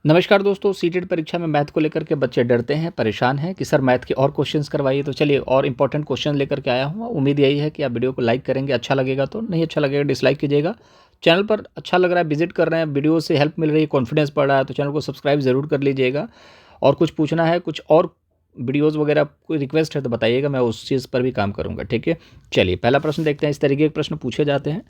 नमस्कार दोस्तों, सीटेट परीक्षा में मैथ को लेकर के बच्चे डरते हैं, परेशान हैं कि सर मैथ के और क्वेश्चंस करवाइए। तो चलिए और इंपॉर्टेंट क्वेश्चन लेकर के आया हूँ। उम्मीद यही है कि आप वीडियो को लाइक करेंगे, अच्छा लगेगा तो, नहीं अच्छा लगेगा डिसलाइक कीजिएगा। चैनल पर अच्छा लग रहा है, विजिट कर रहे हैं, वीडियो से हेल्प मिल रही है, कॉन्फिडेंस बढ़ रहा है, तो चैनल को सब्सक्राइब ज़रूर कर लीजिएगा। और कुछ पूछना है, कुछ और वीडियोज़ वगैरह कोई रिक्वेस्ट है तो बताइएगा, मैं उस चीज़ पर भी काम करूँगा। ठीक है, चलिए पहला प्रश्न देखते हैं। इस तरीके के प्रश्न पूछे जाते हैं।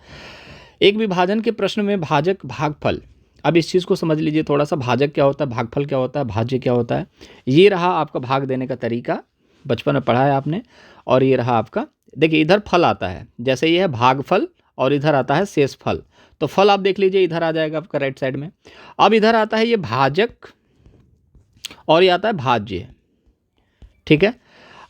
एक विभाजन के प्रश्न में भाजक भागफल, अब इस चीज़ को समझ लीजिए थोड़ा सा। भाजक क्या होता है, भागफल क्या होता है, भाज्य क्या होता है। ये रहा आपका भाग देने का तरीका, बचपन में पढ़ा है आपने। और ये रहा आपका, देखिए इधर फल आता है, जैसे ये है भागफल और इधर आता है शेष फल। तो फल आप देख लीजिए इधर आ जाएगा आपका राइट साइड में। अब इधर आता है ये भाजक और ये आता है भाज्य। ठीक है,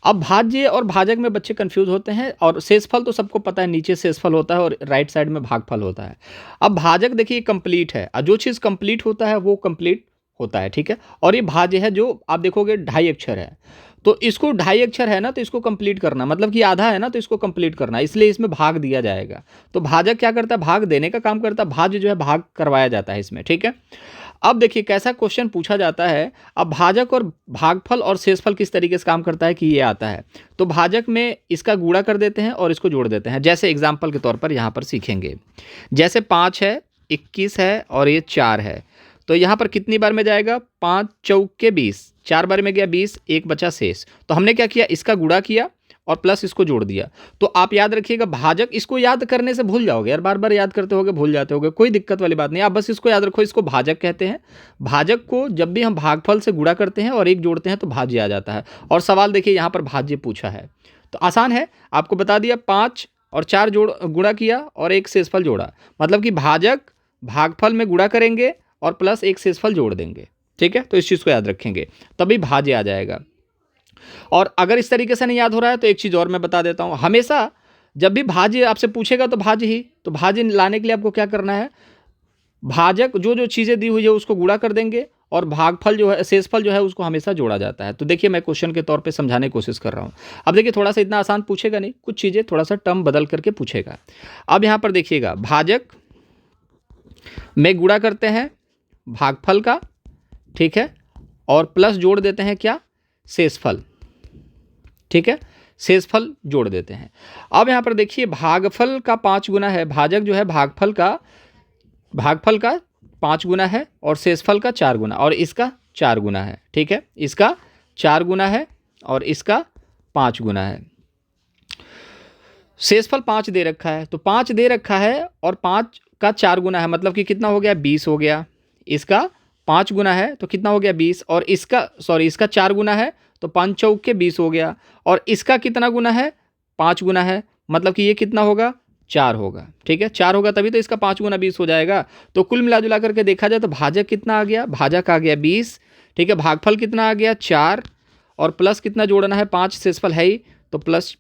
अब भाज्य और भाजक में बच्चे कंफ्यूज होते हैं। और शेषफल तो सबको पता है, नीचे शेषफल होता है और राइट साइड में भागफल होता है। अब भाजक देखिए कंप्लीट है, और जो चीज़ कंप्लीट होता है वो कंप्लीट होता है। ठीक है, और ये भाज्य है जो आप देखोगे 2.5 अक्षर है, तो इसको 2.5 अक्षर है ना, तो इसको कंप्लीट करना, मतलब कि आधा है ना, तो इसको कंप्लीट करना, इसलिए इसमें भाग दिया जाएगा। तो भाजक क्या करता है, भाग देने का काम करता है, भाज्य जो है भाग करवाया जाता है इसमें। ठीक है, अब देखिए कैसा क्वेश्चन पूछा जाता है। अब भाजक और भागफल और शेषफल किस तरीके से काम करता है कि ये आता है, तो भाजक में इसका गुणा कर देते हैं और इसको जोड़ देते हैं। जैसे एग्जाम्पल के तौर पर यहाँ पर सीखेंगे, जैसे 5 है, 21 है और ये 4 है, तो यहाँ पर कितनी बार में जाएगा, 5 चौके 20, 4 बार में गया 20, एक बचा शेष। तो हमने क्या किया, इसका गुणा किया और प्लस इसको जोड़ दिया। तो आप याद रखिएगा भाजक, इसको याद करने से भूल जाओगे यार, बार बार याद करते होगे भूल जाते होगे, कोई दिक्कत वाली बात नहीं, आप बस इसको याद रखो, इसको भाजक कहते हैं। भाजक को जब भी हम भागफल से गुणा करते हैं और एक जोड़ते हैं तो भाज्य आ जाता है। और सवाल देखिए यहाँ पर भाज्य पूछा है, तो आसान है, आपको बता दिया, 5 और 4 जोड़ गुणा किया और एक शेषफल जोड़ा, मतलब कि भाजक भागफल में गुणा करेंगे और प्लस एक शेषफल जोड़ देंगे। ठीक है, तो इस चीज़ को याद रखेंगे, तभी भाज्य आ जाएगा। और अगर इस तरीके से नहीं याद हो रहा है तो एक चीज़ और मैं बता देता हूँ, हमेशा जब भी भाज्य आपसे पूछेगा तो भाज्य ही, तो भाज्य लाने के लिए आपको क्या करना है, भाजक जो जो चीज़ें दी हुई है उसको गुणा कर देंगे और भागफल जो है, शेषफल जो है, उसको हमेशा जोड़ा जाता है। तो देखिए मैं क्वेश्चन के तौर पे समझाने की कोशिश कर रहा हूँ। अब देखिए थोड़ा सा इतना आसान पूछेगा नहीं, कुछ चीज़ें थोड़ा सा टर्म बदल करके पूछेगा। अब यहाँ पर देखिएगा, भाजक में गुणा करते हैं भागफल का, ठीक है, और प्लस जोड़ देते हैं क्या, शेषफल। ठीक है, शेषफल जोड़ देते हैं। अब यहाँ पर देखिए भागफल का 5 गुना है, भाजक जो है भागफल का 5 गुना है और शेषफल का 4 गुना, और इसका 4 गुना है। ठीक है, इसका 4 गुना है और इसका 5 गुना है। शेषफल 5 दे रखा है, तो 5 दे रखा है और 5 का 4 गुना है, मतलब कि कितना हो गया, 20 हो गया। इसका 5 गुना है तो कितना हो गया, 20, और इसका 4 गुना है तो 5 चौके 20 हो गया। और इसका कितना गुना है, 5 गुना है, मतलब कि ये कितना होगा, 4 होगा। ठीक है, 4 होगा तभी तो इसका 5 गुना 20 हो जाएगा। तो कुल मिला जुला करके देखा जाए तो भाजक कितना आ गया, भाजक आ गया 20। ठीक है, भागफल कितना आ गया, 4, और प्लस कितना जोड़ना है, 5, शेषफल है ही, तो प्लस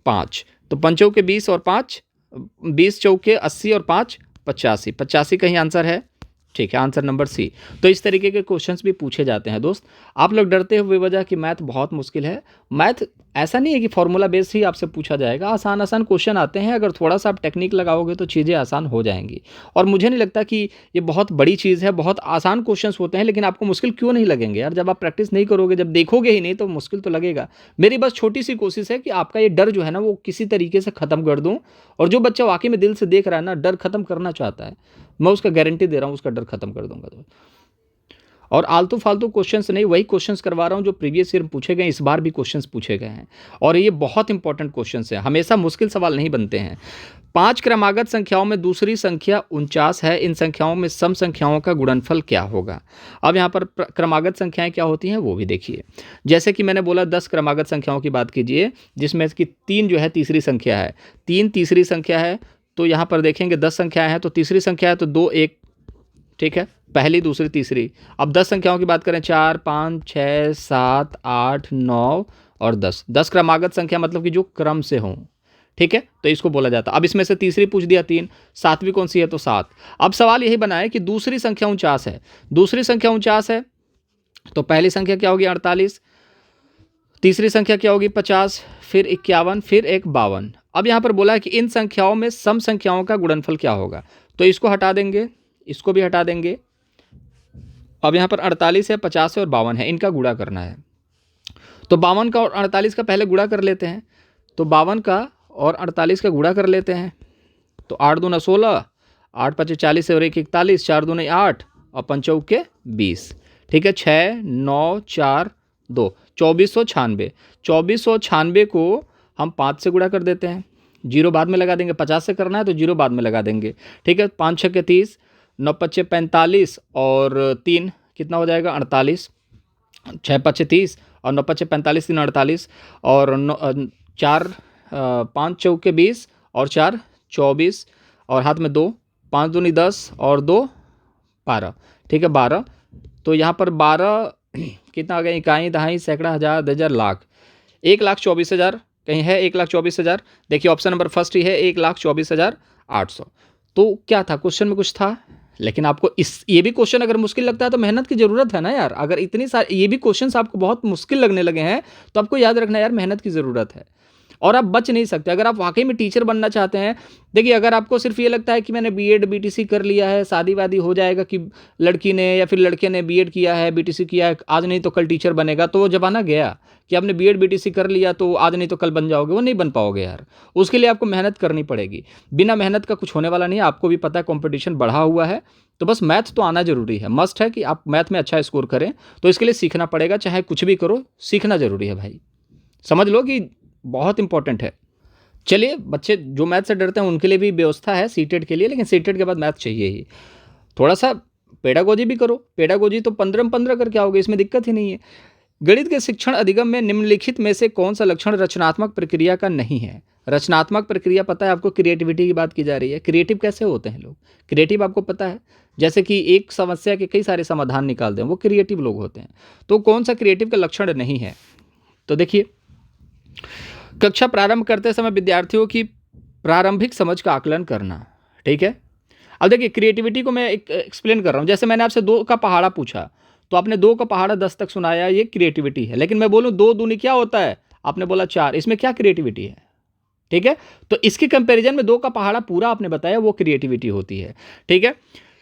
5, तो 5 चौके 20 और 5 20 चौके 80 और 5 85, 85 कहीं आंसर है। ठीक है, आंसर नंबर सी। तो इस तरीके के क्वेश्चंस भी पूछे जाते हैं दोस्त। आप लोग डरते हुए वजह कि मैथ बहुत मुश्किल है। मैथ ऐसा नहीं है कि फॉर्मूला बेस्ड ही आपसे पूछा जाएगा, आसान आसान क्वेश्चन आते हैं, अगर थोड़ा सा आप टेक्निक लगाओगे तो चीज़ें आसान हो जाएंगी। और मुझे नहीं लगता कि ये बहुत बड़ी चीज़ है, बहुत आसान क्वेश्चंस होते हैं, लेकिन आपको मुश्किल क्यों नहीं लगेंगे यार, जब आप प्रैक्टिस नहीं करोगे, जब देखोगे ही नहीं तो मुश्किल तो लगेगा। मेरी बस छोटी सी कोशिश है कि आपका ये डर जो है ना वो किसी तरीके से ख़त्म कर दूँ। और जो बच्चा वाकई में दिल से देख रहा है ना, डर खत्म करना चाहता है, मैं उसका गारंटी दे रहा हूँ, उसका डर खत्म कर दूंगा। तो और आलतू फालतू क्वेश्चंस नहीं, वही क्वेश्चंस करवा रहा हूँ जो प्रीवियस ईयर पूछे गए, इस बार भी क्वेश्चंस पूछे गए हैं। और ये बहुत इंपॉर्टेंट क्वेश्चंस है, हमेशा मुश्किल सवाल नहीं बनते हैं। 5 क्रमागत संख्याओं में दूसरी संख्या 49 है, इन संख्याओं में सम संख्याओं का गुणनफल क्या होगा। अब यहाँ पर क्रमागत संख्याएं क्या होती हैं वो भी देखिए। जैसे कि मैंने बोला 10 क्रमागत संख्याओं की बात कीजिए, जिसमें कि 3 जो है तीसरी संख्या है, 3 तीसरी संख्या है। तो यहाँ पर देखेंगे 10 संख्याएं हैं, तो तीसरी संख्या है तो 2 1, ठीक है, पहली दूसरी तीसरी। अब 10 संख्याओं की बात करें, 4 5 6 7 8 9 और 10, 10 क्रमागत संख्या, मतलब कि जो क्रम से हों। ठीक है, तो इसको बोला जाता है। अब इसमें से तीसरी पूछ दिया 3, सातवीं कौन सी है, तो 7। अब सवाल यही बना है कि दूसरी संख्या 49 है, दूसरी संख्या 49 है, तो पहली संख्या क्या होगी, 48, तीसरी संख्या क्या होगी, 50, फिर 51, फिर एक 52। अब यहाँ पर बोला है कि इन संख्याओं में सम संख्याओं का गुणनफल क्या होगा, तो इसको हटा देंगे, इसको भी हटा देंगे, अब यहाँ पर 48 है, 50 है और 52 है, इनका गुणा करना है। तो 52 का और 48 का पहले गुणा कर लेते हैं। तो 52 का और 48 का गुणा कर लेते हैं। तो 8 दूना 16, 8 पचे 40 और 1 41, 4 दूने 8 और 5 चौके 20। ठीक है, 6 9 4 2, 2496। 2496 को हम 5 से गुणा कर देते हैं, जीरो बाद में लगा देंगे। 50 से करना है तो जीरो बाद में लगा देंगे। ठीक है, 5 छक्के 30, 9 पच्चे 45 और 3 कितना हो जाएगा 48, 6 पच्चे 30 और 9 पच्चे 45, 3 48 और 4 5 चौके 20 और 4 24 और हाथ में 2, 5 दूनी 10 और 2 12। ठीक है, 12। तो यहाँ पर 12 कितना आ गया, इकाई दहाई सैकड़ा हज़ार दर्जन लाख, 1,24,000 कहीं है 1,24,000। देखिए ऑप्शन नंबर फर्स्ट ही है 1,24,800। तो क्या था, क्वेश्चन में कुछ था, लेकिन आपको ये भी क्वेश्चन अगर मुश्किल लगता है तो मेहनत की ज़रूरत है ना यार। अगर इतनी सारी ये भी क्वेश्चंस आपको बहुत मुश्किल लगने लगे हैं तो आपको याद रखना यार मेहनत की ज़रूरत है और आप बच नहीं सकते। अगर आप वाकई में टीचर बनना चाहते हैं, देखिए अगर आपको सिर्फ ये लगता है कि मैंने बीएड बीटीसी कर लिया है, शादी वादी हो जाएगा कि लड़की ने या फिर लड़के ने बीएड किया है बीटीसी किया है, आज नहीं तो कल टीचर बनेगा, तो वो ज़माना गया कि आपने बीएड बीटीसी कर लिया तो आज नहीं तो कल बन जाओगे, वो नहीं बन पाओगे यार। उसके लिए आपको मेहनत करनी पड़ेगी, बिना मेहनत का कुछ होने वाला नहीं है। आपको भी पता है कॉम्पिटिशन बढ़ा हुआ है, तो बस मैथ तो आना जरूरी है, मस्ट है कि आप मैथ में अच्छा स्कोर करें। तो इसके लिए सीखना पड़ेगा, चाहे कुछ भी करो सीखना जरूरी है भाई, समझ लो कि बहुत इंपॉर्टेंट है। चलिए, बच्चे जो मैथ से डरते हैं उनके लिए भी व्यवस्था है सीटेट के लिए, लेकिन सीटेट के बाद मैथ चाहिए ही। थोड़ा सा पेडागोजी भी करो, पेडागोजी तो 15 में 15 करके आओगे, इसमें दिक्कत ही नहीं है। गणित के शिक्षण अधिगम में निम्नलिखित में से कौन सा लक्षण रचनात्मक प्रक्रिया का नहीं है। रचनात्मक प्रक्रिया पता है आपको, क्रिएटिविटी की बात की जा रही है। क्रिएटिव कैसे होते हैं लोग, क्रिएटिव आपको पता है, जैसे कि एक समस्या के कई सारे समाधान निकाल दें, वो क्रिएटिव लोग होते हैं। तो कौन सा क्रिएटिव का लक्षण नहीं है, तो देखिए कक्षा प्रारंभ करते समय विद्यार्थियों की प्रारंभिक समझ का आकलन करना। ठीक है, अब देखिए क्रिएटिविटी को मैं एक्सप्लेन कर रहा हूँ। जैसे मैंने आपसे 2 का पहाड़ा पूछा तो आपने 2 का पहाड़ा 10 तक सुनाया, ये क्रिएटिविटी है। लेकिन मैं बोलूँ 2 दूनी क्या होता है, आपने बोला 4, इसमें क्या क्रिएटिविटी है। ठीक है, तो इसके कंपैरिजन में 2 का पहाड़ा पूरा आपने बताया, वो क्रिएटिविटी होती है। ठीक है,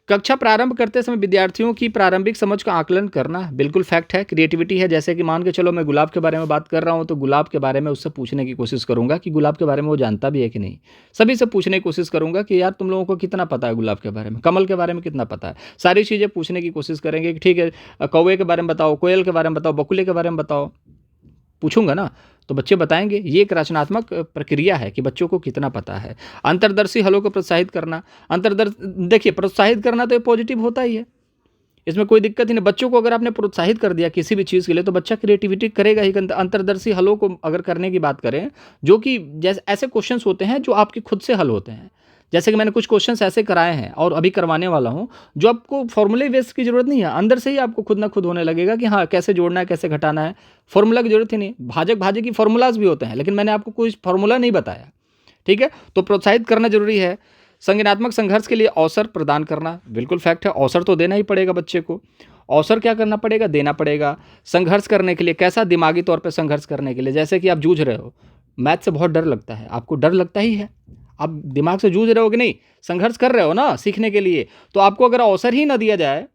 कक्षा प्रारंभ करते समय विद्यार्थियों की प्रारंभिक समझ का आकलन करना बिल्कुल फैक्ट है, क्रिएटिविटी है। जैसे कि मान के चलो मैं गुलाब के बारे में बात कर रहा हूँ तो गुलाब के बारे में उससे पूछने की कोशिश करूंगा कि गुलाब के बारे में वो जानता भी है कि नहीं। सभी से पूछने की कोशिश करूंगा कि यार तुम लोगों को कितना पता है गुलाब के बारे में, कमल के बारे में कितना पता है, सारी चीज़ें पूछने की कोशिश करेंगे कि ठीक है कौवे के बारे में बताओ, कोयल के बारे में बताओ, बकुले के बारे में बताओ, पूछूंगा ना तो बच्चे बताएंगे। ये एक रचनात्मक प्रक्रिया है कि बच्चों को कितना पता है। अंतर्दर्शी हलों को प्रोत्साहित करना, देखिए प्रोत्साहित करना तो ये पॉजिटिव होता ही है, इसमें कोई दिक्कत ही नहीं। बच्चों को अगर आपने प्रोत्साहित कर दिया किसी भी चीज़ के लिए तो बच्चा क्रिएटिविटी करेगा ही। अंतर्दर्शी हलों को अगर करने की बात करें, जो कि जैसे ऐसे क्वेश्चंस होते हैं जो आपके खुद से हल होते हैं, जैसे कि मैंने कुछ क्वेश्चंस ऐसे कराए हैं और अभी करवाने वाला हूं जो आपको फॉर्मूले बेस की जरूरत नहीं है, अंदर से ही आपको खुद ना खुद होने लगेगा कि हाँ कैसे जोड़ना है कैसे घटाना है, फॉर्मूला की जरूरत ही नहीं। भाजक भाजे की फॉर्मूलाज भी होते हैं, लेकिन मैंने आपको कोई फॉर्मूला नहीं बताया। ठीक है, तो प्रोत्साहित करना जरूरी है। संज्ञानात्मक संघर्ष के लिए अवसर प्रदान करना बिल्कुल फैक्ट है, अवसर तो देना ही पड़ेगा बच्चे को। अवसर क्या करना पड़ेगा, देना पड़ेगा। संघर्ष करने के लिए कैसा, दिमागी तौर पे संघर्ष करने के लिए, जैसे कि आप जूझ रहे हो, मैथ से बहुत डर लगता है, आपको डर लगता ही है, आप दिमाग से जूझ रहे हो कि नहीं, संघर्ष कर रहे हो ना सीखने के लिए, तो आपको अगर अवसर ही ना दिया जाए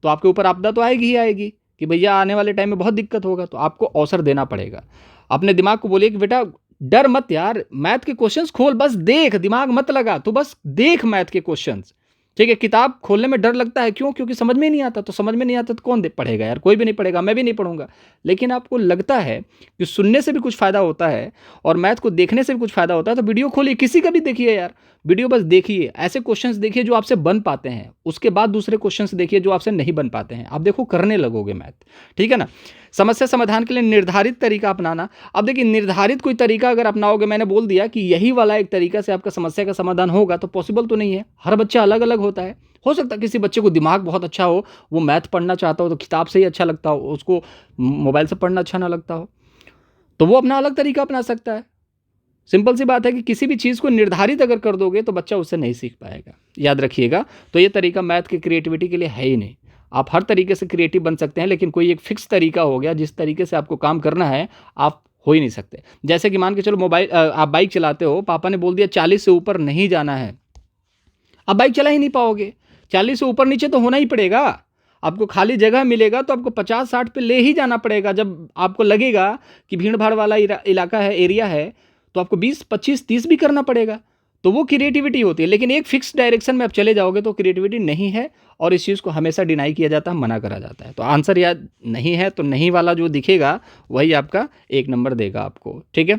तो आपके ऊपर आपदा तो आएगी ही आएगी कि भैया आने वाले टाइम में बहुत दिक्कत होगा। तो आपको अवसर देना पड़ेगा। अपने दिमाग को बोलिए कि बेटा डर मत यार, मैथ के क्वेश्चंस खोल, बस देख, दिमाग मत लगा, तो बस देख मैथ के क्वेश्चंस। ठीक है, किताब खोलने में डर लगता है, क्यों, क्योंकि समझ में नहीं आता। तो समझ में नहीं आता तो कौन पढ़ेगा यार, कोई भी नहीं पढ़ेगा, मैं भी नहीं पढ़ूंगा। लेकिन आपको लगता है कि सुनने से भी कुछ फ़ायदा होता है और मैथ को देखने से भी कुछ फ़ायदा होता है, तो वीडियो खोलिए, किसी का भी देखिए यार, वीडियो बस देखिए, ऐसे क्वेश्चंस देखिए जो आपसे बन पाते हैं, उसके बाद दूसरे क्वेश्चंस देखिए जो आपसे नहीं बन पाते हैं। आप देखो करने लगोगे मैथ, ठीक है ना। समस्या समाधान के लिए निर्धारित तरीका अपनाना। अब देखिए निर्धारित कोई तरीका अगर अपनाओगे, मैंने बोल दिया कि यही वाला एक तरीका से आपका समस्या का समाधान होगा, तो पॉसिबल तो नहीं है। हर बच्चा अलग अलग होता है। हो सकता है किसी बच्चे को दिमाग बहुत अच्छा हो, वो मैथ पढ़ना चाहता हो तो किताब से ही अच्छा लगता हो, उसको मोबाइल से पढ़ना अच्छा ना लगता हो, तो वो अपना अलग तरीका अपना सकता है। सिंपल सी बात है कि किसी भी चीज़ को निर्धारित अगर कर दोगे तो बच्चा उससे नहीं सीख पाएगा, याद रखिएगा। तो ये तरीका मैथ की क्रिएटिविटी के लिए है ही नहीं। आप हर तरीके से क्रिएटिव बन सकते हैं, लेकिन कोई एक फिक्स तरीका हो गया जिस तरीके से आपको काम करना है, आप हो ही नहीं सकते। जैसे कि मान के चलो आप बाइक चलाते हो, पापा ने बोल दिया 40 से ऊपर नहीं जाना है, आप बाइक चला ही नहीं पाओगे। 40 से ऊपर नीचे तो होना ही पड़ेगा। आपको खाली जगह मिलेगा तो आपको 50-60 पे ले ही जाना पड़ेगा। जब आपको लगेगा कि भीड़ भाड़ वाला इलाका है, एरिया है, तो आपको 20, 25, 30 भी करना पड़ेगा। तो वो क्रिएटिविटी होती है। लेकिन एक फिक्स डायरेक्शन में आप चले जाओगे तो क्रिएटिविटी नहीं है, और इस चीज़ को हमेशा डिनाई किया जाता है, मना करा जाता है। तो आंसर याद नहीं है तो नहीं वाला जो दिखेगा वही आपका 1 नंबर देगा आपको। ठीक है,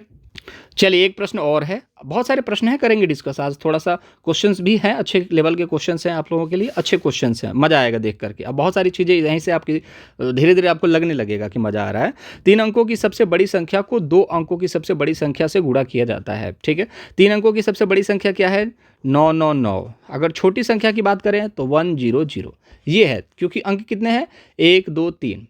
चलिए एक प्रश्न और है। बहुत सारे प्रश्न हैं, करेंगे डिस्कस आज। थोड़ा सा क्वेश्चंस भी हैं, अच्छे लेवल के क्वेश्चंस हैं आप लोगों के लिए, अच्छे क्वेश्चंस हैं, मज़ा आएगा देख करके। अब बहुत सारी चीज़ें यहीं से आपकी धीरे धीरे आपको लगने लगेगा कि मज़ा आ रहा है। 3 अंकों की सबसे बड़ी संख्या को 2 अंकों की सबसे बड़ी संख्या से गुणा किया जाता है। ठीक है, 3 अंकों की सबसे बड़ी संख्या क्या है? 999। अगर छोटी संख्या की बात करें तो 100 ये है, क्योंकि अंक कितने हैं? 1, 2, 3।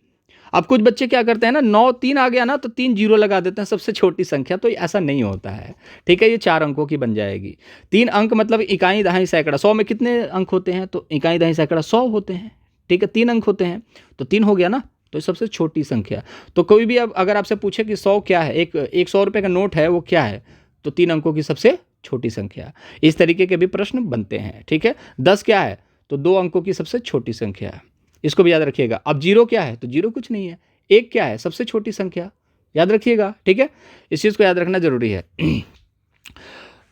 अब कुछ बच्चे क्या करते हैं ना, 9 3 आ गया ना तो 3 जीरो लगा देते हैं सबसे छोटी संख्या, तो ऐसा नहीं होता है। ठीक है, ये 4 अंकों की बन जाएगी। 3 अंक मतलब इकाई दहाई सैकड़ा। 100 में कितने अंक होते हैं? तो इकाई दहाई सैकड़ा 100 होते हैं। ठीक है, 3 अंक होते हैं तो 3 हो गया ना, तो सबसे छोटी संख्या। तो कोई भी अब अगर आपसे पूछे कि 100 क्या है, एक 100 रुपये का नोट है वो क्या है, तो 3 अंकों की सबसे छोटी संख्या। इस तरीके के भी प्रश्न बनते हैं। ठीक है, 10 क्या है? तो 2 अंकों की सबसे छोटी संख्या, इसको भी याद रखिएगा। अब 0 क्या है? तो 0 कुछ नहीं है। 1 क्या है? सबसे छोटी संख्या, याद रखिएगा। ठीक है, इस चीज़ को याद रखना जरूरी है।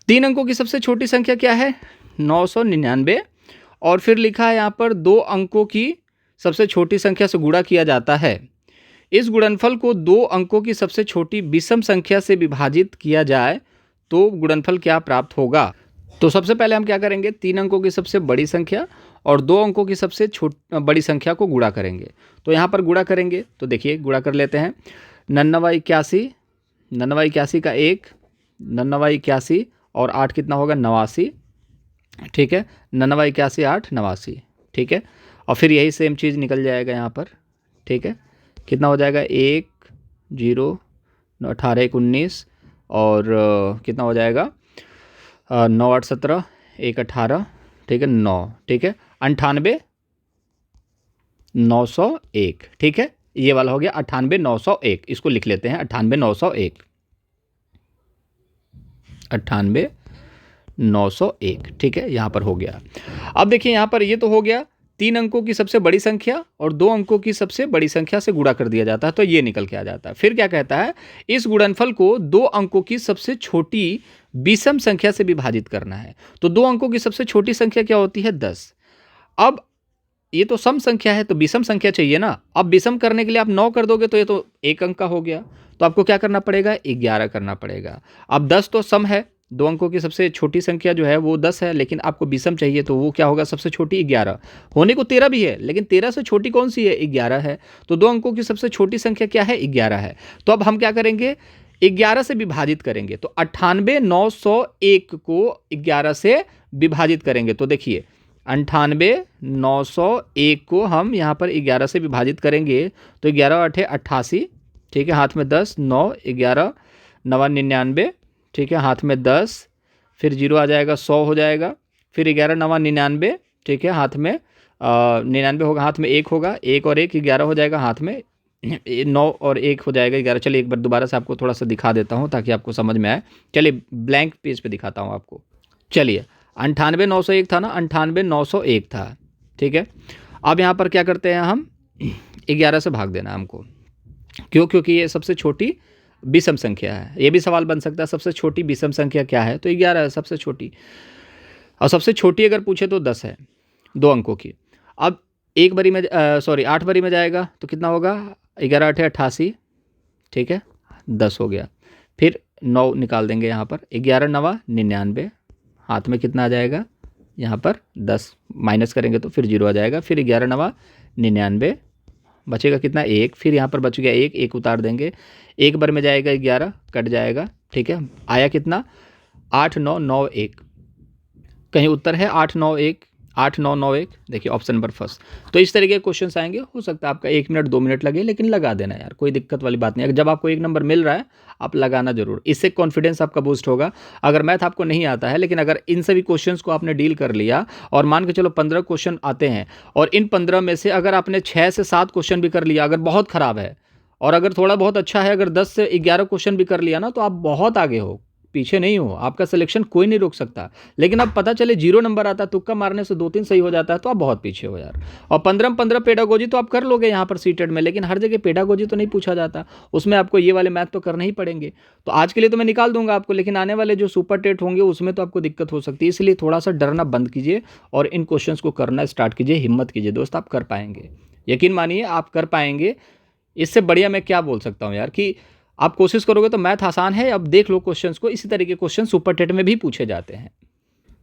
3 अंकों की सबसे छोटी संख्या क्या है? 999। और फिर लिखा है यहाँ पर 2 अंकों की सबसे छोटी संख्या से गुणा किया जाता है। इस गुणनफल को 2 अंकों की सबसे छोटी विषम संख्या से विभाजित किया जाए तो गुणनफल क्या प्राप्त होगा? तो सबसे पहले हम क्या करेंगे? 3 अंकों की सबसे बड़ी संख्या और 2 अंकों की सबसे बड़ी संख्या को गुणा करेंगे। तो यहाँ पर गुणा करेंगे तो देखिए गुणा कर लेते हैं। 99 81, 99 81 का 1, 99 81 और 8 कितना होगा? 89। ठीक है, 99 81 8 89। ठीक है, और फिर यही सेम चीज़ निकल जाएगा यहाँ पर। ठीक है, कितना हो जाएगा? 1 0 18 1 19 और कितना हो जाएगा? 9 8 17 1 18। ठीक है, 9। ठीक है, 98 901। ठीक है, ये वाला हो गया 98 901। इसको लिख लेते हैं 98 901, 98 901। ठीक है, यहाँ पर हो गया। अब देखिए यहाँ पर ये तो हो गया 3 अंकों की सबसे बड़ी संख्या और 2 अंकों की सबसे बड़ी संख्या से गुणा कर दिया जाता है, तो ये निकल के आ जाता है। फिर क्या कहता है? इस गुणनफल को 2 अंकों की सबसे छोटी विषम संख्या से विभाजित करना है। तो 2 अंकों की सबसे छोटी संख्या क्या होती है? 10। अब ये तो सम संख्या है तो विषम संख्या चाहिए ना। अब विषम करने के लिए आप 9 कर दोगे तो ये तो 1 अंक का हो गया, तो आपको क्या करना पड़ेगा? 11 करना पड़ेगा। अब 10 तो सम है, 2 अंकों की सबसे छोटी संख्या जो है वो 10 है, लेकिन आपको विषम चाहिए तो वो क्या होगा? सबसे छोटी 11। होने को 13 भी है, लेकिन 13 से छोटी कौन सी है? 11 है। तो 2 अंकों की सबसे छोटी संख्या क्या है? 11 है। तो अब हम क्या करेंगे? 11 से विभाजित करेंगे, तो 98 901 को 11 से विभाजित करेंगे। तो देखिए 98 901 को हम यहाँ पर 11 से विभाजित करेंगे तो 11 8 88। ठीक है, हाथ में 10, 9 11 9 99। ठीक है, हाथ में 10, फिर 0 आ जाएगा, 100 हो जाएगा, फिर 11 9 99। ठीक है, हाथ में 99 होगा, हाथ में 1 होगा, 1 और 1 11 हो जाएगा, हाथ में 9 और 1 हो जाएगा 11। चलिए एक बार दोबारा से आपको थोड़ा सा दिखा देता हूँ ताकि आपको समझ में आए। चलिए ब्लैंक पेज पे दिखाता हूँ आपको। चलिए 98 901 था ना, 98 901 था। ठीक है, अब यहाँ पर क्या करते हैं हम? 11 से भाग देना हमको। क्यों? क्योंकि ये सबसे छोटी विषम संख्या है। ये भी सवाल बन सकता है, सबसे छोटी विषम संख्या क्या है? तो 11 है सबसे छोटी, और सबसे छोटी अगर पूछे तो 10 है, 2 अंकों की। अब 8 बारी में जाएगा तो कितना होगा? 11 8 88। ठीक है, 10 हो गया। फिर 9 निकाल देंगे यहाँ पर, 11 9 99। हाथ में कितना आ जाएगा? यहाँ पर 10 माइनस करेंगे तो फिर 0 आ जाएगा, फिर 11 9 99। बचेगा कितना? 1। फिर यहाँ पर बच गया 1, 1 उतार देंगे, 1 बार में जाएगा 11, कट जाएगा। ठीक है, आया कितना? 8 9 9 1। कहीं उत्तर है 8 9 1, 8 9 9 1। देखिए ऑप्शन नंबर फर्स्ट। तो इस तरीके के क्वेश्चन आएंगे, हो सकता है आपका 1 मिनट 2 मिनट लगे, लेकिन लगा देना यार, कोई दिक्कत वाली बात नहीं है। जब आपको 1 नंबर मिल रहा है आप लगाना जरूर, इससे कॉन्फिडेंस आपका बूस्ट होगा। अगर मैथ आपको नहीं आता है, लेकिन अगर इन सभी क्वेश्चंस को आपने डील कर लिया और मान के चलो 15 क्वेश्चन आते हैं और इन 15 में से अगर आपने 6 से 7 क्वेश्चन भी कर लिया, अगर बहुत ख़राब है, और अगर थोड़ा बहुत अच्छा है, अगर 10 से 11 क्वेश्चन भी कर लिया ना, तो आप बहुत आगे हो, पीछे नहीं हो, आपका सिलेक्शन कोई नहीं रोक सकता। लेकिन अब पता चले 0 नंबर आता, तुक्का मारने से 2-3 सही हो जाता है, तो आप बहुत पीछे हो यार। और 15 पेडागोजी तो आप कर लोगे यहाँ पर सीटेड में, लेकिन हर जगह पेडागोजी तो नहीं पूछा जाता, उसमें आपको ये वाले मैथ तो करने ही पड़ेंगे। तो आज के लिए तो मैं निकाल दूंगा आपको, लेकिन आने वाले जो सुपर टेट होंगे उसमें तो आपको दिक्कत हो सकती है। इसलिए थोड़ा सा डरना बंद कीजिए और इन क्वेश्चंस को करना स्टार्ट कीजिए, हिम्मत कीजिए दोस्त, आप कर पाएंगे, यकीन मानिए आप कर पाएंगे। इससे बढ़िया मैं क्या बोल सकता हूँ यार, कि आप कोशिश करोगे तो मैथ आसान है। अब देख लो क्वेश्चंस को, इसी तरीके क्वेश्चन सुपर टेट में भी पूछे जाते हैं।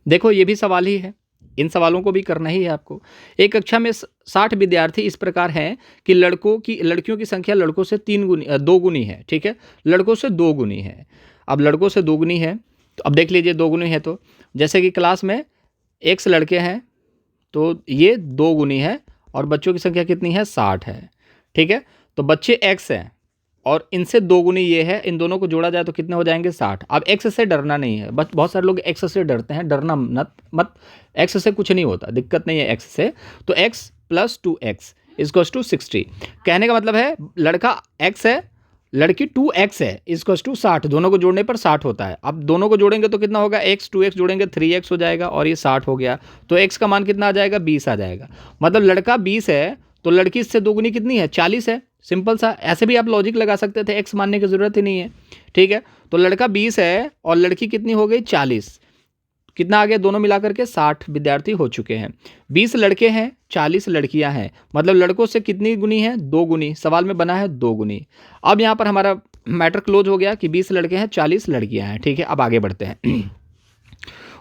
देखो ये भी सवाल ही है, इन सवालों को भी करना ही है आपको। एक कक्षा में 60 विद्यार्थी इस प्रकार हैं कि लड़कियों की संख्या लड़कों से 2 गुनी है, ठीक है, लड़कों से 2 गुनी है। अब लड़कों से 2 गुनी है, तो अब देख लीजिए 2 गुनी है, तो जैसे कि क्लास में x लड़के हैं तो ये 2 गुनी है, और बच्चों की संख्या कितनी है, 60 है, ठीक है। तो बच्चे x हैं और इनसे 2 गुनी ये है, इन दोनों को जोड़ा जाए तो कितने हो जाएंगे, 60। अब x से डरना नहीं है, बस बहुत सारे लोग x से डरते हैं, डरना मत, x से कुछ नहीं होता, दिक्कत नहीं है x से। तो x + 2x = 60। कहने का मतलब है लड़का x है, लड़की 2x है, = 60। दोनों को जोड़ने पर 60 होता है। अब दोनों को जोड़ेंगे तो कितना होगा, x 2x जोड़ेंगे 3x हो जाएगा, और ये 60 हो गया। तो x का मान कितना आ जाएगा, 20 आ जाएगा। मतलब लड़का 20 है तो लड़की इससे 2 गुनी कितनी है, 40 है। सिंपल सा, ऐसे भी आप लॉजिक लगा सकते थे, x मानने की जरूरत ही नहीं है, ठीक है। तो लड़का 20 है और लड़की कितनी हो गई, 40। कितना आ गया, दोनों मिलाकर के 60 विद्यार्थी हो चुके हैं। 20 लड़के हैं, 40 लड़कियां हैं, मतलब लड़कों से कितनी गुनी है, 2 गुनी। सवाल में बना है 2 गुनी। अब यहाँ पर हमारा मैटर क्लोज हो गया कि 20 लड़के हैं, 40 लड़कियां हैं, ठीक है। अब आगे बढ़ते हैं।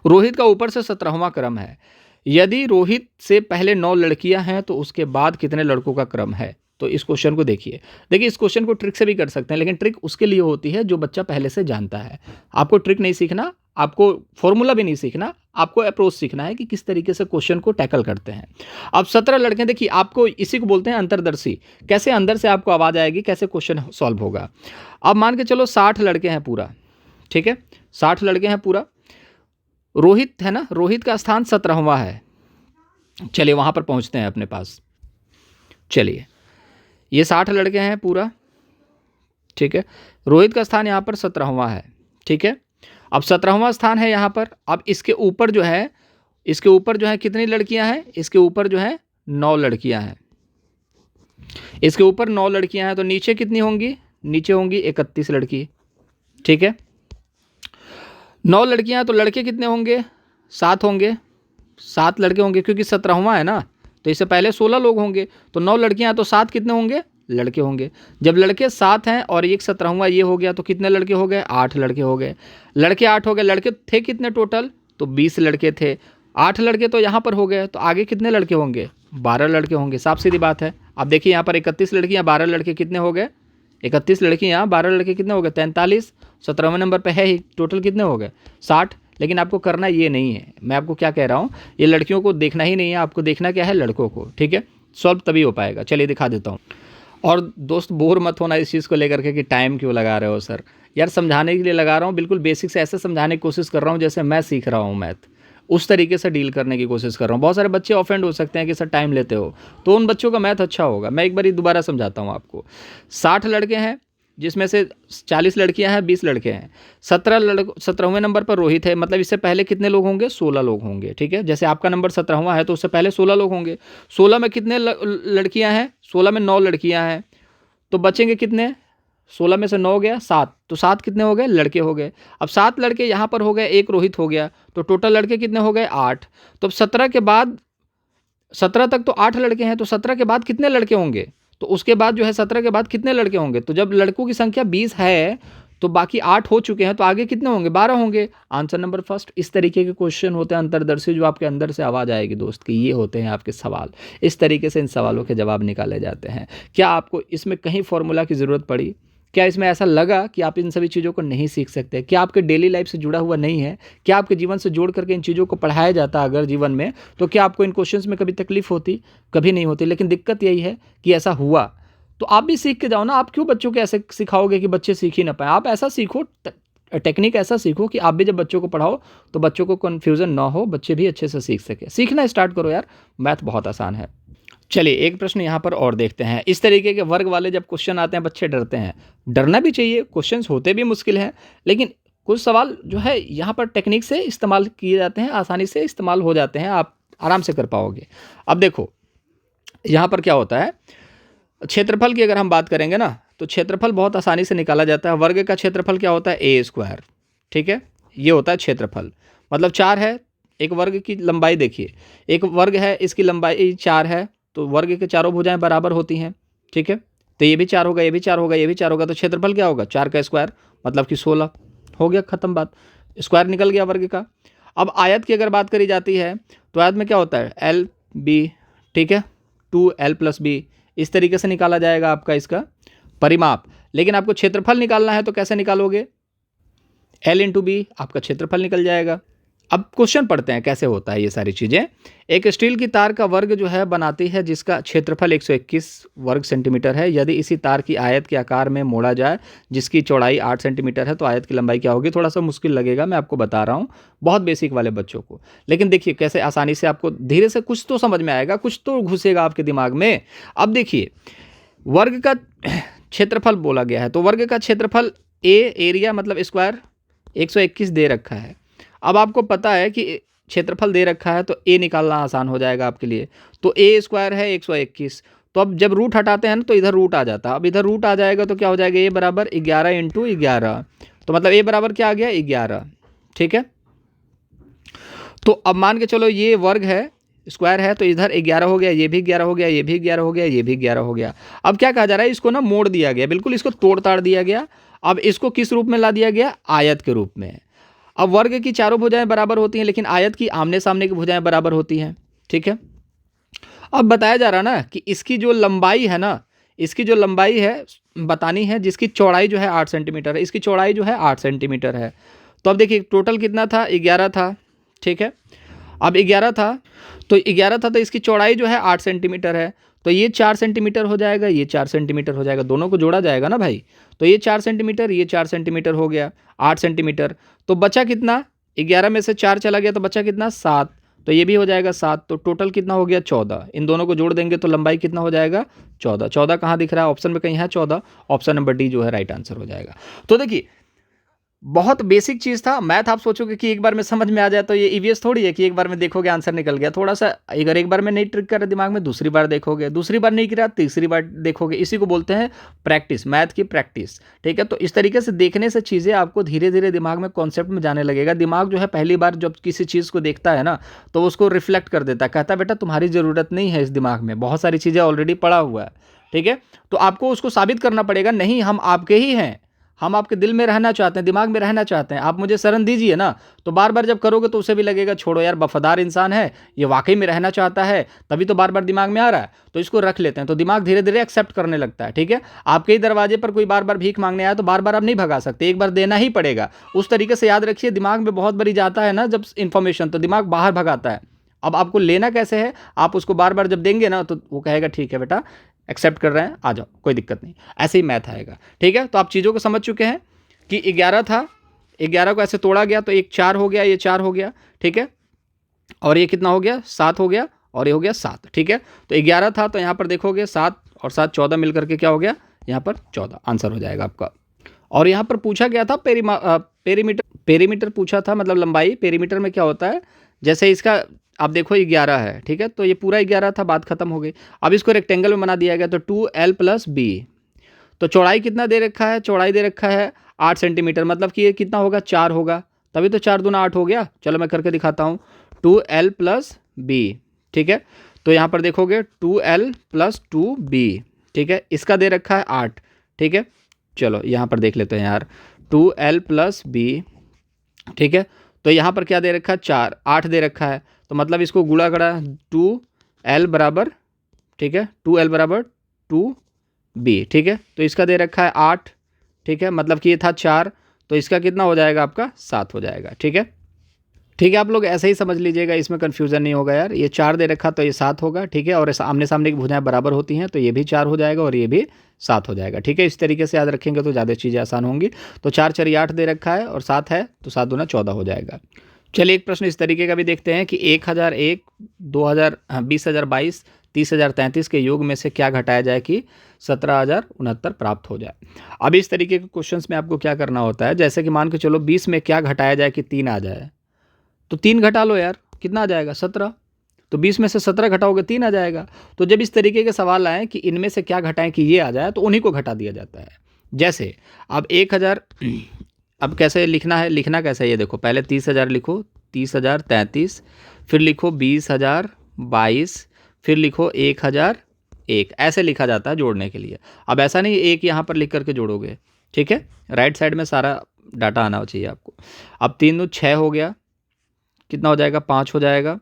रोहित का ऊपर से 17वां क्रम है। यदि रोहित से पहले 9 लड़कियां हैं तो उसके बाद कितने लड़कों का क्रम है। तो इस क्वेश्चन को देखिए, इस क्वेश्चन को ट्रिक से भी कर सकते हैं, लेकिन ट्रिक उसके लिए होती है जो बच्चा पहले से जानता है। आपको ट्रिक नहीं सीखना, आपको फॉर्मूला भी नहीं सीखना, आपको अप्रोच सीखना है कि किस तरीके से क्वेश्चन को टैकल करते हैं। अब 17 लड़के, देखिए आपको इसी को बोलते हैं अंतर्दर्शी, कैसे अंदर से आपको आवाज़ आएगी, कैसे क्वेश्चन सॉल्व होगा। अब मान के चलो 60 लड़के हैं पूरा, ठीक है, 60 लड़के हैं पूरा। रोहित है ना, रोहित का स्थान 17वां है। चलिए वहाँ पर पहुँचते हैं अपने पास। चलिए ये 60 लड़के हैं पूरा, ठीक है। रोहित का स्थान यहाँ पर 17वां है, ठीक है। अब 17वां स्थान है यहाँ पर। अब इसके ऊपर जो है, कितनी लड़कियां हैं, इसके ऊपर जो है 9 लड़कियां हैं, इसके ऊपर 9 लड़कियां हैं। तो नीचे कितनी होंगी, नीचे होंगी 31 लड़की, ठीक है। 9 लड़कियां, तो लड़के कितने होंगे, 7 होंगे, 7 लड़के होंगे, क्योंकि 17वां है ना, तो इससे पहले 16 लोग होंगे। तो 9 लड़कियां, तो 7 कितने होंगे, लड़के होंगे। जब लड़के 7 हैं और एक 17वां ये हो गया, तो कितने लड़के हो गए, 8 लड़के हो गए। लड़के 8 हो गए, लड़के थे कितने टोटल, तो 20 लड़के थे। 8 लड़के तो यहाँ पर हो गए, तो आगे कितने लड़के होंगे, 12 लड़के होंगे। साफ सीधी बात है। अब देखिए यहाँ पर 31 लड़कियाँ, 12 लड़के कितने हो गए, 31 लड़कियाँ, 12 लड़के कितने हो गए, 43। 17वें नंबर पर है ही, टोटल कितने हो गए, 60। लेकिन आपको करना ये नहीं है, मैं आपको क्या कह रहा हूँ, ये लड़कियों को देखना ही नहीं है, आपको देखना क्या है, लड़कों को, ठीक है। सॉल्व तभी हो पाएगा। चलिए दिखा देता हूँ। और दोस्त बोर मत होना इस चीज़ को लेकर के कि टाइम क्यों लगा रहे हो सर, यार समझाने के लिए लगा रहा हूँ, बिल्कुल बेसिक से ऐसे समझाने की कोशिश कर रहा हूँ जैसे मैं सीख रहा हूँ मैथ, उस तरीके से डील करने की कोशिश कर रहा हूँ। बहुत सारे बच्चे ऑफेंड हो सकते हैं कि सर टाइम लेते हो, तो उन बच्चों का मैथ अच्छा होगा। मैं एक बार दोबारा समझाता हूँ आपको। 60 लड़के हैं, जिसमें से 40 लड़कियां हैं, 20 लड़के हैं। 17वें नंबर पर रोहित है, मतलब इससे पहले कितने लोग होंगे, 16 लोग होंगे, ठीक है। जैसे आपका नंबर 17वां है तो उससे पहले 16 लोग होंगे। 16 में कितने लड़कियां हैं, 16 में 9 लड़कियां हैं, तो बचेंगे कितने, 16 में से 9 गया 7, तो 7 कितने हो गए, लड़के हो गए। अब 7 लड़के यहाँ पर हो गए, एक रोहित हो गया, तो टोटल लड़के कितने हो गए, 8। तो अब 17 के बाद, 17 तक तो 8 लड़के हैं, तो 17 के बाद कितने लड़के होंगे, तो उसके बाद जो है 17 के बाद कितने लड़के होंगे। तो जब लड़कों की संख्या 20 है तो बाकी 8 हो चुके हैं, तो आगे कितने होंगे, 12 होंगे। Answer number first. इस तरीके के क्वेश्चन होते हैं अंतर्दर्शी, जो आपके अंदर से आवाज़ आएगी दोस्त कि ये होते हैं आपके सवाल। इस तरीके से इन सवालों के जवाब निकाले जाते हैं। क्या आपको इसमें कहीं फॉर्मूला की ज़रूरत पड़ी, क्या इसमें ऐसा लगा कि आप इन सभी चीज़ों को नहीं सीख सकते, क्या आपके डेली लाइफ से जुड़ा हुआ नहीं है, क्या आपके जीवन से जोड़ करके इन चीज़ों को पढ़ाया जाता अगर जीवन में, तो क्या आपको इन क्वेश्चंस में कभी तकलीफ होती, कभी नहीं होती। लेकिन दिक्कत यही है कि ऐसा हुआ, तो आप भी सीख के जाओ ना। आप क्यों बच्चों को ऐसे सिखाओगे कि बच्चे सीख ही ना पाए। आप ऐसा सीखो, टेक्निक ऐसा सीखो कि आप भी जब बच्चों को पढ़ाओ तो बच्चों को कन्फ्यूज़न ना हो, बच्चे भी अच्छे से सीख सके। सीखना स्टार्ट करो यार, मैथ बहुत आसान है। चलिए एक प्रश्न यहाँ पर और देखते हैं। इस तरीके के वर्ग वाले जब क्वेश्चन आते हैं बच्चे डरते हैं, डरना भी चाहिए, क्वेश्चंस होते भी मुश्किल हैं, लेकिन कुछ सवाल जो है यहाँ पर टेक्निक से इस्तेमाल किए जाते हैं, आसानी से इस्तेमाल हो जाते हैं, आप आराम से कर पाओगे। अब देखो यहाँ पर क्या होता है, क्षेत्रफल की अगर हम बात करेंगे ना, तो क्षेत्रफल बहुत आसानी से निकाला जाता है। वर्ग का क्षेत्रफल क्या होता है, ए स्क्वायर, ठीक है, ये होता है क्षेत्रफल। मतलब 4 है, एक वर्ग की लंबाई देखिए, एक वर्ग है, इसकी लंबाई 4 है, तो वर्ग के चारों भुजाएं बराबर होती हैं, ठीक है। तो ये भी 4 होगा, ये भी 4 होगा, ये भी 4 होगा, तो क्षेत्रफल क्या होगा, 4 का स्क्वायर, मतलब कि 16। हो गया, खत्म बात, स्क्वायर निकल गया वर्ग का। अब आयत की अगर बात करी जाती है, तो आयत में क्या होता है, एल बी, ठीक है, 2l + b, इस तरीके से निकाला जाएगा आपका इसका परिमाप। लेकिन आपको क्षेत्रफल निकालना है तो कैसे निकालोगे, l × b, आपका क्षेत्रफल निकल जाएगा। अब क्वेश्चन पढ़ते हैं कैसे होता है ये सारी चीज़ें। एक स्टील की तार का वर्ग जो है बनाती है, जिसका क्षेत्रफल 121 वर्ग सेंटीमीटर है। यदि इसी तार की आयत के आकार में मोड़ा जाए, जिसकी चौड़ाई 8 सेंटीमीटर है, तो आयत की लंबाई क्या होगी। थोड़ा सा मुश्किल लगेगा, मैं आपको बता रहा हूँ, बहुत बेसिक वाले बच्चों को। लेकिन देखिए कैसे आसानी से आपको धीरे से कुछ तो समझ में आएगा, कुछ तो घुसेगा आपके दिमाग में। अब देखिए वर्ग का क्षेत्रफल बोला गया है, तो वर्ग का क्षेत्रफल एरिया मतलब स्क्वायर 121 दे रखा है। अब आपको पता है कि क्षेत्रफल दे रखा है, तो ए निकालना आसान हो जाएगा आपके लिए। तो ए स्क्वायर है 121, तो अब जब रूट हटाते हैं ना, तो इधर रूट आ जाता है। अब इधर रूट आ जाएगा तो क्या हो जाएगा, ए बराबर 11 × 11, तो मतलब ए बराबर क्या आ गया, 11, ठीक है। तो अब मान के चलो ये वर्ग है, स्क्वायर है, तो इधर 11 हो गया, ये भी 11 हो गया, ये भी 11 हो गया, ये भी 11 हो गया। अब क्या कहा जा रहा है, इसको ना मोड़ दिया गया, बिल्कुल इसको तोड़ ताड़ दिया गया। अब इसको किस रूप में ला दिया गया, आयत के रूप में। अब वर्ग की चारों भुजाएं बराबर होती हैं, लेकिन आयत की आमने सामने की भुजाएं बराबर होती हैं, ठीक है। अब बताया जा रहा ना कि इसकी जो लंबाई है ना, इसकी जो लंबाई है बतानी है, जिसकी चौड़ाई जो है 8 सेंटीमीटर है, इसकी चौड़ाई जो है 8 सेंटीमीटर है। तो अब देखिए टोटल कितना था, 11 था, ठीक है। अब 11 था, तो इसकी चौड़ाई जो है 8 सेंटीमीटर है, तो ये 4 सेंटीमीटर हो जाएगा, ये 4 सेंटीमीटर हो जाएगा, दोनों को जोड़ा जाएगा ना भाई। तो ये 4 सेंटीमीटर, ये 4 सेंटीमीटर हो गया, 8 सेंटीमीटर। तो बचा कितना, 11 में से 4 चला गया, तो बचा कितना, 7। तो ये भी हो जाएगा 7, तो टोटल कितना हो गया, 14। इन दोनों को जोड़ देंगे तो लंबाई कितना हो जाएगा, 14। 14 कहाँ दिख रहा है, ऑप्शन में कहीं है 14, ऑप्शन नंबर डी जो है राइट आंसर हो जाएगा। तो देखिए बहुत बेसिक चीज़ था। मैथ आप सोचोगे कि एक बार में समझ में आ जाए, तो ये ईवीएस थोड़ी है कि एक बार में देखोगे आंसर निकल गया। थोड़ा सा अगर एक बार में नहीं ट्रिक कर दिमाग में, दूसरी बार देखोगे, दूसरी बार नहीं किया, तीसरी बार देखोगे। इसी को बोलते हैं प्रैक्टिस, मैथ की प्रैक्टिस, ठीक है। तो इस तरीके से देखने से चीज़ें आपको धीरे धीरे दिमाग में कॉन्सेप्ट में जाने लगेगा। दिमाग जो है पहली बार जब किसी चीज़ को देखता है ना, तो उसको रिफ्लेक्ट कर देता है, कहता है बेटा तुम्हारी ज़रूरत नहीं है इस दिमाग में, बहुत सारी चीज़ें ऑलरेडी पड़ा हुआ है, ठीक है। तो आपको उसको साबित करना पड़ेगा, नहीं हम आपके ही हैं, हम आपके दिल में रहना चाहते हैं, दिमाग में रहना चाहते हैं, आप मुझे शरण दीजिए ना। तो बार बार जब करोगे तो उसे भी लगेगा छोड़ो यार, वफादार इंसान है, ये वाकई में रहना चाहता है, तभी तो बार बार दिमाग में आ रहा है, तो इसको रख लेते हैं। तो दिमाग धीरे धीरे एक्सेप्ट करने लगता है, ठीक है। आपके ही दरवाजे पर कोई बार बार भीख मांगने आया, तो बार बार आप नहीं भगा सकते, एक बार देना ही पड़ेगा। उस तरीके से याद रखिए, दिमाग में बहुत बड़ी जाता है ना जब इन्फॉर्मेशन, तो दिमाग बाहर भगाता है। अब आपको लेना कैसे है, आप उसको बार बार जब देंगे ना, तो वो कहेगा ठीक है बेटा एक्सेप्ट कर रहे हैं, आ जाओ, कोई दिक्कत नहीं। ऐसे ही मैथ आएगा, ठीक है। तो आप चीज़ों को समझ चुके हैं कि 11 था, 11 को ऐसे तोड़ा गया, तो एक 4 हो गया, ये 4 हो गया, ठीक है। और ये कितना हो गया, 7 हो गया, और ये हो गया 7, ठीक है। तो 11 था, तो यहाँ पर देखोगे 7 और 7 14 मिलकर के क्या हो गया, यहाँ पर 14 आंसर हो जाएगा आपका। और यहाँ पर पूछा गया था पेरीमीटर पूछा था, मतलब लंबाई। पेरीमीटर में क्या होता है, जैसे इसका आप देखो 11 है, ठीक है, तो ये पूरा 11 था, बात खत्म हो गई। अब इसको रेक्टेंगल में बना दिया गया, तो 2l + b। तो चौड़ाई कितना दे रखा है, चौड़ाई दे रखा है 8 सेंटीमीटर, मतलब कि ये कितना होगा, 4 होगा, तभी तो 4 दूना 8 हो गया। चलो मैं करके दिखाता हूँ, 2l + b, ठीक है। तो यहाँ पर देखोगे 2l + 2b, ठीक है, इसका दे रखा है 8, ठीक है। चलो यहाँ पर देख लेते हैं यार, 2l + b, ठीक है। तो यहाँ पर क्या दे रखा है, 4, 8 दे रखा है, तो मतलब इसको गुणा करा, 2l बराबर, ठीक है, 2l बराबर 2b, ठीक है। तो इसका दे रखा है 8, ठीक है, मतलब कि ये था 4, तो इसका कितना हो जाएगा, आपका 7 हो जाएगा, ठीक है। ठीक है, आप लोग ऐसे ही समझ लीजिएगा, इसमें कन्फ्यूज़न नहीं होगा यार। ये 4 दे रखा तो ये 7 होगा, ठीक है। और आमने सामने की भुजाएं बराबर होती हैं, तो ये भी 4 हो जाएगा और ये भी 7 हो जाएगा, ठीक है। इस तरीके से याद रखेंगे तो ज़्यादा चीज़ें आसान होंगी। तो 4 4 8 दे रखा है और 7 है, तो 7 दूना 14 हो जाएगा। चलिए एक प्रश्न इस तरीके का भी देखते हैं कि 1001, 2000, 20,022, 30,033 के योग में से क्या घटाया जाए कि 17,069 प्राप्त हो जाए। अब इस तरीके के क्वेश्चंस में आपको क्या करना होता है, जैसे कि मान के चलो 20 में क्या घटाया जाए कि 3 आ जाए, तो 3 घटा लो यार, कितना आ जाएगा 17। तो 20 में से 17 घटाओगे 3 आ जाएगा। तो जब इस तरीके के सवाल आए कि इनमें से क्या घटाएं कि ये आ जाए, तो उन्हीं को घटा दिया जाता है। जैसे अब 1000, अब कैसे लिखना है, लिखना कैसे है ये देखो, पहले 30,000 लिखो, 30,033, फिर लिखो 20,022, फिर लिखो 1,001, ऐसे लिखा जाता है जोड़ने के लिए। अब ऐसा नहीं एक यहाँ पर लिख करके जोड़ोगे, ठीक है, राइट साइड में सारा डाटा आना चाहिए आपको। अब 3 दूनी 6 हो गया, कितना हो जाएगा 5 हो जाएगा,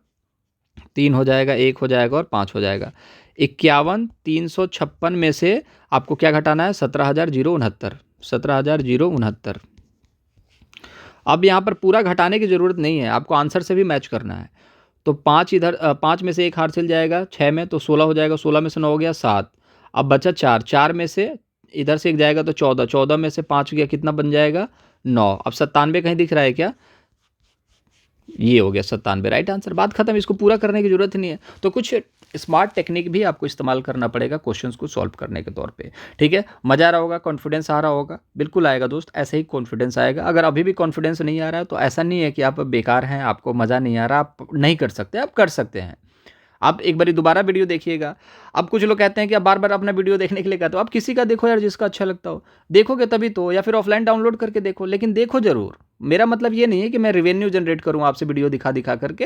3 हो जाएगा, 1 हो जाएगा और 5 हो जाएगा। 51,356 में से आपको क्या घटाना है, 17,069, 17,069। अब यहाँ पर पूरा घटाने की ज़रूरत नहीं है, आपको आंसर से भी मैच करना है। तो 5 इधर, 5 में से 1 हार चल जाएगा 6 में, तो 16 हो जाएगा, 16 में से 9 हो गया 7। अब बचा 4, 4 में से इधर से 1 जाएगा तो 14, 14 में से 5 गया, कितना बन जाएगा 9। अब 97 कहीं दिख रहा है क्या, ये हो गया 97, राइट आंसर, बात खत्म। इसको पूरा करने की जरूरत नहीं है। तो कुछ स्मार्ट टेक्निक भी आपको इस्तेमाल करना पड़ेगा क्वेश्चंस को सॉल्व करने के तौर पे, ठीक है। मजा आ रहा होगा, कॉन्फिडेंस आ रहा होगा, बिल्कुल आएगा दोस्त, ऐसे ही कॉन्फिडेंस आएगा। अगर अभी भी कॉन्फिडेंस नहीं आ रहा है तो ऐसा नहीं है कि आप बेकार हैं, आपको मज़ा नहीं आ रहा, आप नहीं कर सकते, आप कर सकते हैं। आप एक बारी दोबारा वीडियो देखिएगा। अब कुछ लोग कहते हैं कि आप बार बार अपना वीडियो देखने के लिए कहते हो, आप किसी का देखो यार जिसका अच्छा लगता हो, देखोगे तभी तो, या फिर ऑफलाइन डाउनलोड करके देखो, लेकिन देखो जरूर। मेरा मतलब ये नहीं है कि मैं रिवेन्यू जनरेट करूँ आपसे वीडियो दिखा दिखा करके,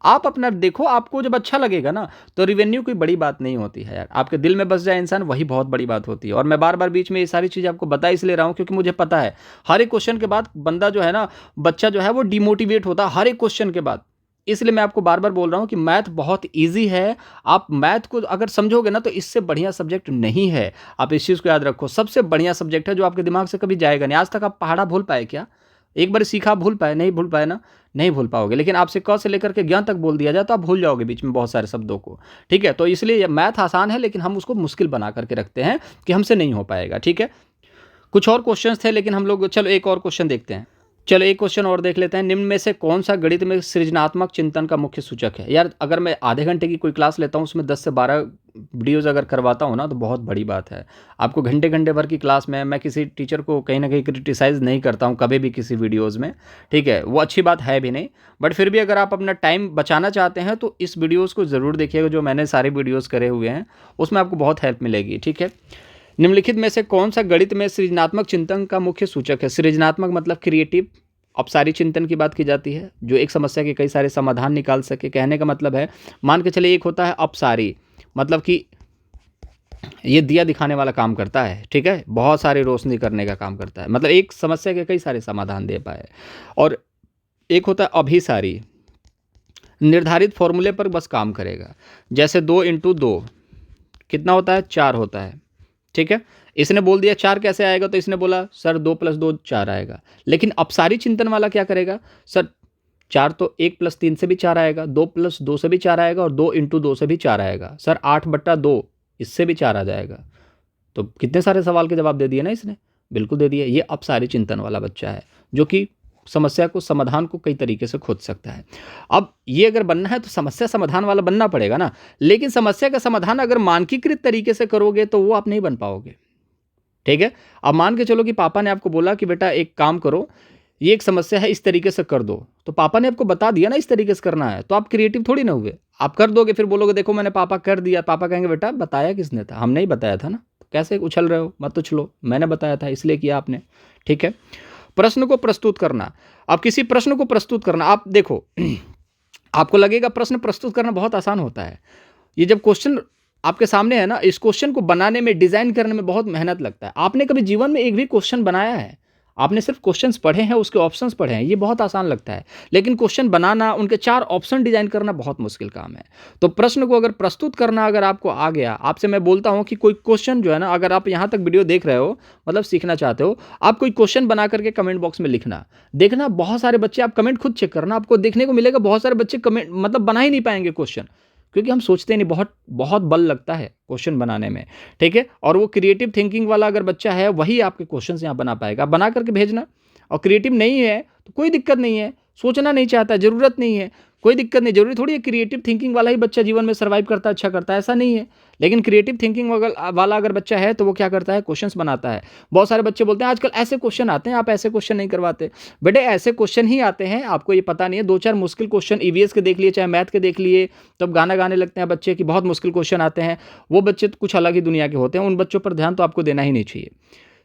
आप अपना देखो, आपको जब अच्छा लगेगा ना तो रिवेन्यू कोई बड़ी बात नहीं होती है यार, आपके दिल में बस जाए इंसान, वही बहुत बड़ी बात होती है। और मैं बार बार बीच में ये सारी चीज़ आपको बता इसलिए रहा हूँ क्योंकि मुझे पता है हर एक क्वेश्चन के बाद बंदा जो है ना, बच्चा जो है वो डिमोटिवेट होता है हर एक क्वेश्चन के बाद। इसलिए मैं आपको बार बार बोल रहा हूँ कि मैथ बहुत ईजी है। आप मैथ को अगर समझोगे ना तो इससे बढ़िया सब्जेक्ट नहीं है। आप इस चीज़ को याद रखो, सबसे बढ़िया सब्जेक्ट है जो आपके दिमाग से कभी जाएगा नहीं। आज तक आप पहाड़ा भूल पाए क्या, एक बार सीखा भूल पाए, नहीं भूल पाए ना, नहीं भूल पाओगे। लेकिन आपसे क से लेकर के ज्ञान तक बोल दिया जाए तो आप भूल जाओगे बीच में बहुत सारे शब्दों को, ठीक है। तो इसलिए मैथ आसान है लेकिन हम उसको मुश्किल बना करके रखते हैं कि हमसे नहीं हो पाएगा, ठीक है। कुछ और क्वेश्चन थे लेकिन हम लोग, चलो एक और क्वेश्चन देखते हैं। चलो एक क्वेश्चन और देख लेते हैं। निम्न में से कौन सा गणित में सृजनात्मक चिंतन का मुख्य सूचक है। यार अगर मैं आधे घंटे की कोई क्लास लेता हूँ उसमें 10 से 12 वीडियोज़ अगर करवाता हूँ ना तो बहुत बड़ी बात है। आपको घंटे घंटे भर की क्लास में, मैं किसी टीचर को कहीं ना कहीं क्रिटिसाइज़ नहीं करता हूँ कभी भी किसी वीडियोज़ में, ठीक है, वो अच्छी बात है भी नहीं। बट फिर भी अगर आप अपना टाइम बचाना चाहते हैं तो इस वीडियोज़ को ज़रूर देखिएगा, जो मैंने सारे वीडियोज़ करे हुए हैं उसमें आपको बहुत हेल्प मिलेगी, ठीक है। निम्नलिखित में से कौन सा गणित में सृजनात्मक चिंतन का मुख्य सूचक है। सृजनात्मक मतलब क्रिएटिव, अपसारी चिंतन की बात की जाती है, जो एक समस्या के कई सारे समाधान निकाल सके। कहने का मतलब है, मान के चलिए एक होता है अपसारी, मतलब कि ये दिया दिखाने वाला काम करता है, ठीक है, बहुत सारी रोशनी करने का काम करता है, मतलब एक समस्या के कई सारे समाधान दे पाए। और एक होता है अभिसारी, निर्धारित फॉर्मूले पर बस काम करेगा। जैसे 2 × 2 कितना होता है, 4 होता है, ठीक है। इसने बोल दिया 4 कैसे आएगा, तो इसने बोला सर 2 + 2 4 आएगा। लेकिन अपसारी चिंतन वाला क्या करेगा, सर 4 तो 1 + 3 से भी 4 आएगा, 2 + 2 से भी 4 आएगा और 2 × 2 से भी 4 आएगा। सर 8/2 इससे भी 4 आ जाएगा। तो कितने सारे सवाल के जवाब दे दिए ना इसने, बिल्कुल दे दिए। ये अपसारी चिंतन वाला बच्चा है जो कि समस्या को, समाधान को कई तरीके से खोज सकता है। अब ये अगर बनना है तो समस्या समाधान वाला बनना पड़ेगा ना, लेकिन समस्या का समाधान अगर मानकीकृत तरीके से करोगे तो वो आप नहीं बन पाओगे, ठीक है। अब मान के चलो कि पापा ने आपको बोला कि बेटा एक काम करो, ये एक समस्या है, इस तरीके से कर दो, तो पापा ने आपको बता दिया ना इस तरीके से करना है, तो आप क्रिएटिव थोड़ी ना हुए, आप कर दोगे, फिर बोलोगे देखो मैंने पापा कर दिया। पापा कहेंगे बेटा बताया किसने था, हमने ही बताया था ना, तो कैसे उछल रहे हो, मत उछलो, मैंने बताया था इसलिए किया आपने, ठीक है। प्रश्न को प्रस्तुत करना, अब किसी प्रश्न को प्रस्तुत करना, आप देखो आपको लगेगा प्रश्न प्रस्तुत करना बहुत आसान होता है। ये जब क्वेश्चन आपके सामने है ना, इस क्वेश्चन को बनाने में, डिजाइन करने में बहुत मेहनत लगता है। आपने कभी जीवन में एक भी क्वेश्चन बनाया है, आपने सिर्फ क्वेश्चंस पढ़े हैं, उसके ऑप्शंस पढ़े हैं, ये बहुत आसान लगता है। लेकिन क्वेश्चन बनाना, उनके 4 ऑप्शन डिजाइन करना बहुत मुश्किल काम है। तो प्रश्न को अगर प्रस्तुत करना अगर आपको आ गया, आपसे मैं बोलता हूं कि कोई क्वेश्चन जो है ना, अगर आप यहां तक वीडियो देख रहे हो, मतलब सीखना चाहते हो, आप कोई क्वेश्चन बना करके कमेंट बॉक्स में लिखना, देखना बहुत सारे बच्चे, आप कमेंट खुद चेक करना, आपको देखने को मिलेगा बहुत सारे बच्चे कमेंट मतलब बना ही नहीं पाएंगे क्वेश्चन, क्योंकि हम सोचते नहीं, बहुत बहुत बल लगता है क्वेश्चन बनाने में, ठीक है। और वो क्रिएटिव थिंकिंग वाला अगर बच्चा है वही आपके क्वेश्चन यहाँ बना पाएगा, बना करके भेजना। और क्रिएटिव नहीं है तो कोई दिक्कत नहीं है, सोचना नहीं चाहता, ज़रूरत नहीं है, कोई दिक्कत नहीं। ज़रूरी थोड़ी है क्रिएटिव थिंकिंग वाला ही बच्चा जीवन में सर्वाइव करता है, अच्छा करता है, ऐसा नहीं है। लेकिन क्रिएटिव थिंकिंग वाला अगर बच्चा है तो वो क्या करता है, क्वेश्चंस बनाता है। बहुत सारे बच्चे बोलते हैं आजकल ऐसे क्वेश्चन आते हैं, आप ऐसे क्वेश्चन नहीं करवाते। बेटे ऐसे क्वेश्चन ही आते हैं, आपको ये पता नहीं है। 2-4 मुश्किल क्वेश्चन ईवीएस के देख लिए, चाहे मैथ के देख लिए, तब गाना गाने लगते हैं बच्चे कि बहुत मुश्किल क्वेश्चन आते हैं। वो बच्चे तो कुछ अलग ही दुनिया के होते हैं, उन बच्चों पर ध्यान तो आपको देना ही नहीं चाहिए।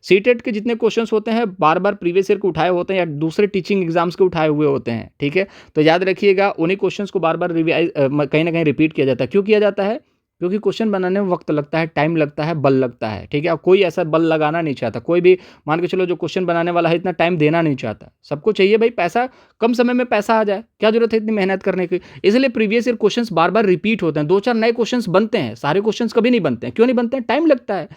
सीटेट के जितने क्वेश्चन होते हैं बार बार प्रीवियस ईयर के उठाए होते हैं या दूसरे टीचिंग एग्जाम्स के उठाए हुए होते हैं, ठीक है। तो याद रखिएगा उन्हीं क्वेश्चंस को बार बार रिवाइज कहीं ना कहीं रिपीट किया जाता है। क्यों किया जाता है? क्योंकि क्वेश्चन बनाने में वक्त लगता है, टाइम लगता है, बल लगता है, ठीक है। और कोई ऐसा बल लगाना नहीं चाहता, कोई भी मान के चलो जो क्वेश्चन बनाने वाला है इतना टाइम देना नहीं चाहता। सबको चाहिए भाई पैसा, कम समय में पैसा आ जाए, क्या जरूरत है इतनी मेहनत करने की। इसलिए प्रीवियस ईयर क्वेश्चंस बार बार रिपीट होते हैं, 2-4 नए क्वेश्चंस बनते हैं, सारे क्वेश्चंस कभी नहीं बनते हैं। क्यों नहीं बनते हैं? टाइम लगता है।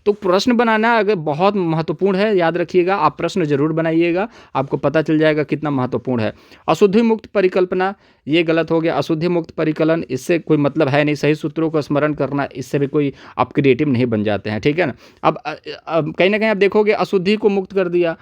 तो प्रश्न बनाना अगर बहुत महत्वपूर्ण है, याद रखिएगा आप प्रश्न जरूर बनाइएगा, आपको पता चल जाएगा कितना महत्वपूर्ण है। अशुद्धि मुक्त परिकल्पना, ये गलत हो गया। अशुद्धि मुक्त परिकलन, इससे कोई मतलब है नहीं। सही सूत्रों का स्मरण करना, इससे भी कोई आप क्रिएटिव नहीं बन जाते हैं, ठीक है ना। अब कहीं ना कहीं आप देखोगे अशुद्धि को मुक्त कर दिया,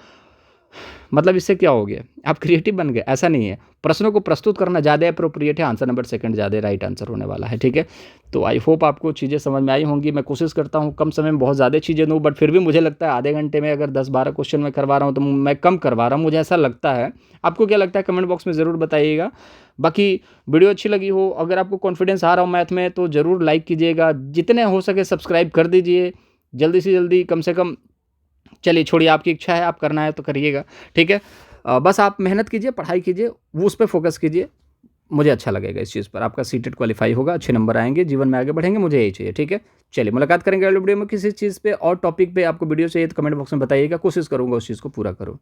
मतलब इससे क्या हो गया, आप क्रिएटिव बन गए, ऐसा नहीं है। प्रश्नों को प्रस्तुत करना ज़्यादा अप्रोप्रिएट है, आंसर नंबर सेकंड ज़्यादा राइट आंसर होने वाला है, ठीक है। तो आई होप आपको चीज़ें समझ में आई होंगी। मैं कोशिश करता हूँ कम समय में बहुत ज़्यादा चीज़ें दूँ, बट फिर भी मुझे लगता है आधे घंटे में अगर 10-12 क्वेश्चन मैं करवा रहा हूँ तो मैं कम करवा रहा हूँ, मुझे ऐसा लगता है। आपको क्या लगता है कमेंट बॉक्स में ज़रूर बताइएगा। बाकी वीडियो अच्छी लगी हो, अगर आपको कॉन्फिडेंस आ रहा हो मैथ में तो ज़रूर लाइक कीजिएगा, जितने हो सके सब्सक्राइब कर दीजिए जल्दी से जल्दी, कम से कम। चलिए छोड़िए, आपकी इच्छा है, आप करना है तो करिएगा, ठीक है। बस आप मेहनत कीजिए, पढ़ाई कीजिए, वो उस पर फोकस कीजिए, मुझे अच्छा लगेगा इस चीज़ पर। आपका सीटेट क्वालिफाई होगा, अच्छे नंबर आएंगे, जीवन में आगे बढ़ेंगे, मुझे यही चाहिए, ठीक है। चलिए मुलाकात करेंगे अगले वीडियो में किसी चीज़ पे और टॉपिक पे। आपको वीडियो चाहिए तो कमेंट बॉक्स में बताइएगा, कोशिश करूँगा उस चीज़ को पूरा करूँ।